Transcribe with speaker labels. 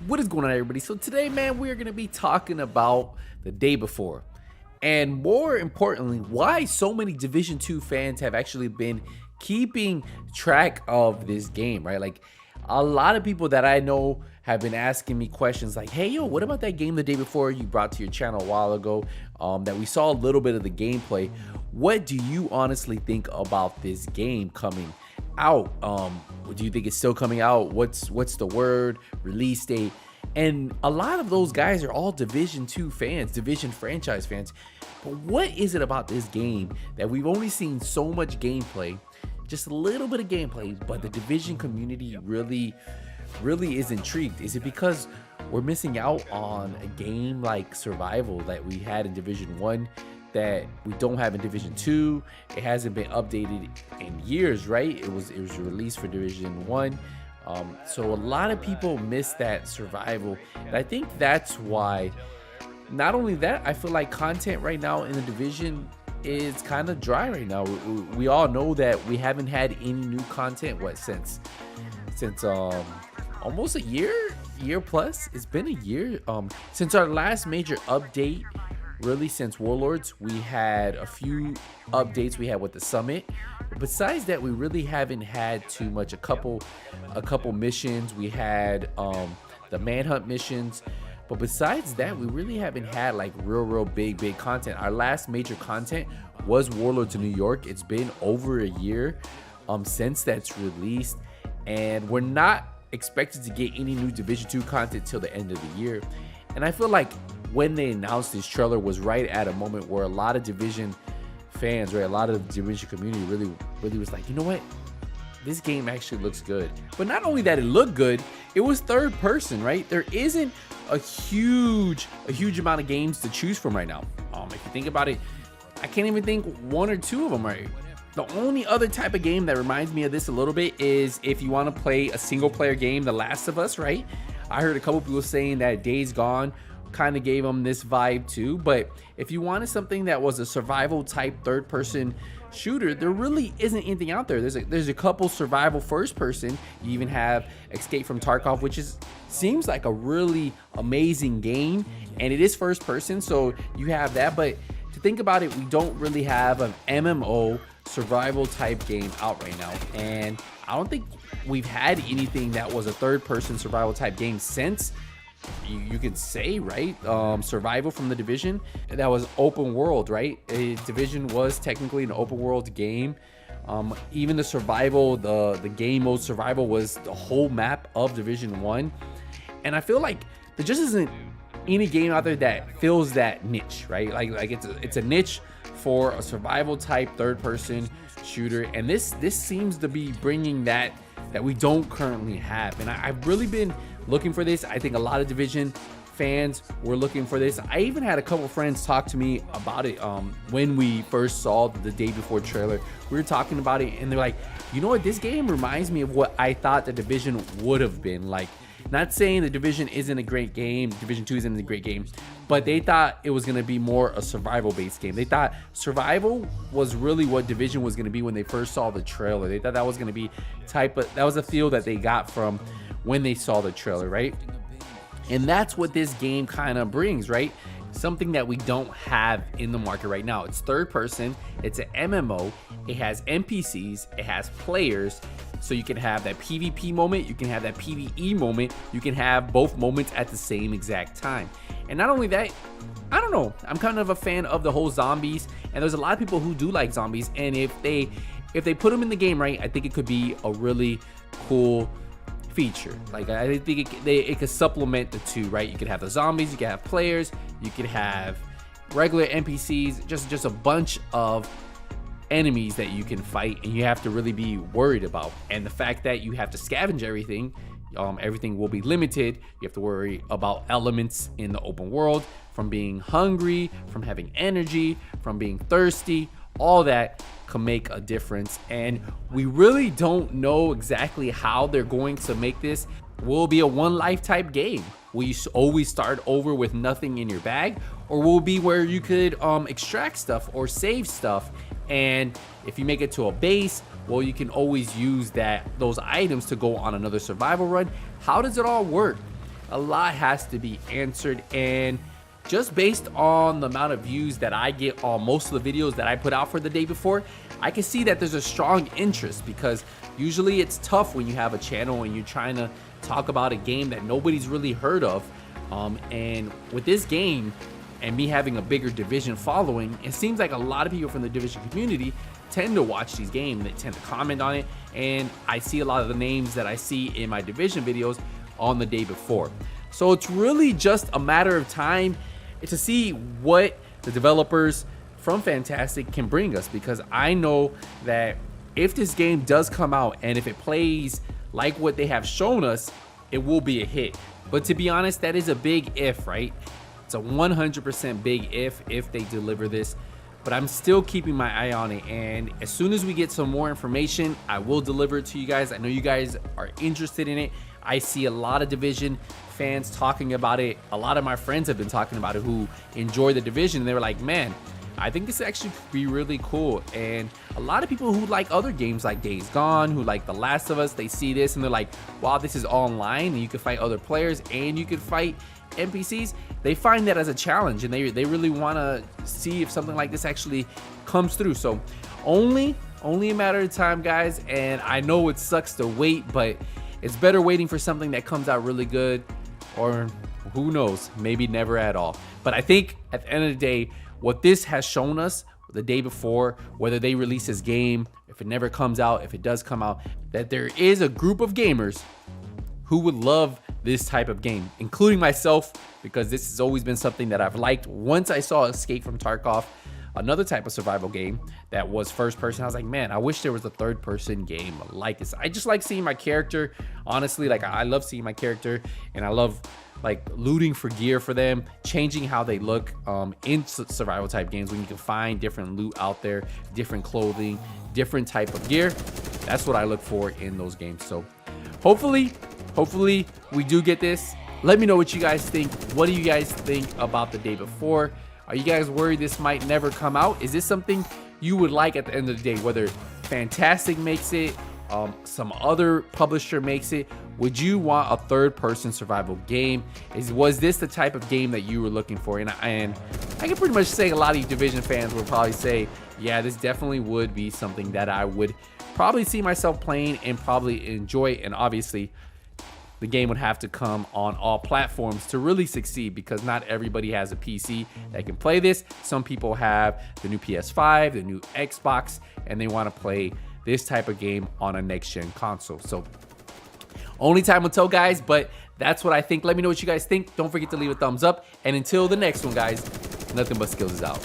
Speaker 1: What is going on, everybody? So today, man, we're gonna be talking about the day before, and more importantly, why so many Division 2 fans have actually been keeping track of this game, right? Like, a lot of people that I know have been asking me questions like, hey, yo, what about that game the day before you brought to your channel a while ago, that we saw a little bit of the gameplay? What do you honestly think about this game coming out? Do you think it's still coming out? What's the word, release date? And a lot of those guys are all Division 2 fans, Division franchise fans. But what is it about this game that we've only seen so much gameplay, just a little bit of gameplay, but the Division community really is intrigued? Is it because we're missing out on a game like Survival that we had in Division 1 that we don't have in Division 2? It hasn't been updated in years, right? It was released for Division 1. So a lot of people miss that Survival, and I think that's why. Not only that, I feel like content right now in the Division is kind of dry right now. We all know that we haven't had any new content since almost a year plus. It's been a year since our last major update. Really, since Warlords, we had a few updates we had with the summit. Besides that, we really haven't had too much. A couple missions. We had the manhunt missions, but besides that, we really haven't had like real big content. Our last major content was Warlords of New York. It's been over a year since that's released, and we're not expected to get any new Division 2 content till the end of the year. And I feel like when they announced this trailer was right at a moment where a lot of Division fans, right, a lot of the Division community really was like, you know what, this game actually looks good. But not only that it looked good, it was third person, right? There isn't a huge amount of games to choose from right now. If you think about it, I can't even think one or two of them right. The only other type of game that reminds me of this a little bit is if you want to play a single player game, The Last of Us, right? I heard a couple people saying that Days Gone kind of gave them this vibe too. But if you wanted something that was a survival type third person shooter, there really isn't anything out there. There's a couple survival first person. You even have Escape from Tarkov, which seems like a really amazing game, and it is first person, so you have that. But to think about it, we don't really have an MMO survival type game out right now, and I don't think we've had anything that was a third person survival type game since, you could say, right, Survival from the Division. That was open world, right? Division was technically an open world game. Even the survival, the game mode Survival was the whole map of Division 1. And I feel like there just isn't any game out there that fills that niche, right? Like it's a niche for a survival type third person shooter, and this seems to be bringing that we don't currently have. And I've really been looking for this. I think a lot of Division fans were looking for this. I even had a couple friends talk to me about it when we first saw the day before trailer. We were talking about it, and they're like, you know what, this game reminds me of what I thought the Division would have been like. Not saying the Division isn't a great game, Division 2 isn't a great game, but they thought it was going to be more a survival-based game. They thought survival was really what Division was going to be when they first saw the trailer. They thought that was going to be that was a feel that they got from when they saw the trailer, right? And that's what this game kind of brings, right? Something that we don't have in the market right now. It's third person, it's an MMO, it has NPCs, it has players, so you can have that PvP moment, you can have that PvE moment, you can have both moments at the same exact time. And not only that, I don't know, I'm kind of a fan of the whole zombies, and there's a lot of people who do like zombies, and if they put them in the game right, I think it could be a really cool feature. Like, I think it could supplement the two, right? You could have the zombies, you could have players, you could have regular NPCs, just a bunch of enemies that you can fight, and you have to really be worried about. And the fact that you have to scavenge everything, everything will be limited. You have to worry about elements in the open world, from being hungry, from having energy, from being thirsty. All that can make a difference, and we really don't know exactly how they're going to make this. Will it be a one life type game? Will you always start over with nothing in your bag, or will it be where you could extract stuff or save stuff, and if you make it to a base, well, you can always use those items to go on another survival run? How does it all work? a lot has to be answered. And just based on the amount of views that I get on most of the videos that I put out for the day before, I can see that there's a strong interest, because usually it's tough when you have a channel and you're trying to talk about a game that nobody's really heard of. And with this game and me having a bigger Division following, it seems like a lot of people from the Division community tend to watch these games. They tend to comment on it, and I see a lot of the names that I see in my Division videos on the day before. So it's really just a matter of time to see what the developers from Fantastic can bring us, because I know that if this game does come out and if it plays like what they have shown us, it will be a hit. But to be honest, that is a big if, right? It's a 100% big if they deliver this. But I'm still keeping my eye on it, and as soon as we get some more information, I will deliver it to you guys. I know you guys are interested in it. I see a lot of Division fans talking about it. A lot of my friends have been talking about it who enjoy the Division. They were like, man, I think this actually could be really cool. And a lot of people who like other games like Days Gone, who like The Last of Us, they see this and they're like, wow, this is online and you can fight other players and you can fight NPCs. They find that as a challenge, and they really want to see if something like this actually comes through. So only a matter of time, guys. And I know it sucks to wait, but it's better waiting for something that comes out really good, or who knows, maybe never at all. But I think at the end of the day, what this has shown us the day before, whether they release this game, if it never comes out, if it does come out, that there is a group of gamers who would love this type of game, including myself, because this has always been something that I've liked. Once I saw Escape from Tarkov, another type of survival game that was first person, I was like, man, I wish there was a third person game like this. I just like seeing my character, honestly. Like, I love seeing my character, and I love like looting for gear for them, changing how they look in survival type games, when you can find different loot out there, different clothing, different type of gear. That's what I look for in those games. So hopefully we do get this. Let me know what you guys think. What do you guys think about the day before? Are you guys worried this might never come out? Is this something you would like at the end of the day, whether Fantastic makes it, some other publisher makes it? Would you want a third-person survival game? Was this the type of game that you were looking for? And I can pretty much say a lot of you Division fans would probably say, yeah, this definitely would be something that I would probably see myself playing and probably enjoy. And obviously, the game would have to come on all platforms to really succeed, because not everybody has a PC that can play this. Some people have the new PS5, the new Xbox, and they want to play this type of game on a next-gen console. So only time will tell, guys, but that's what I think. Let me know what you guys think. Don't forget to leave a thumbs up. And until the next one, guys, Nothing But Skills is out.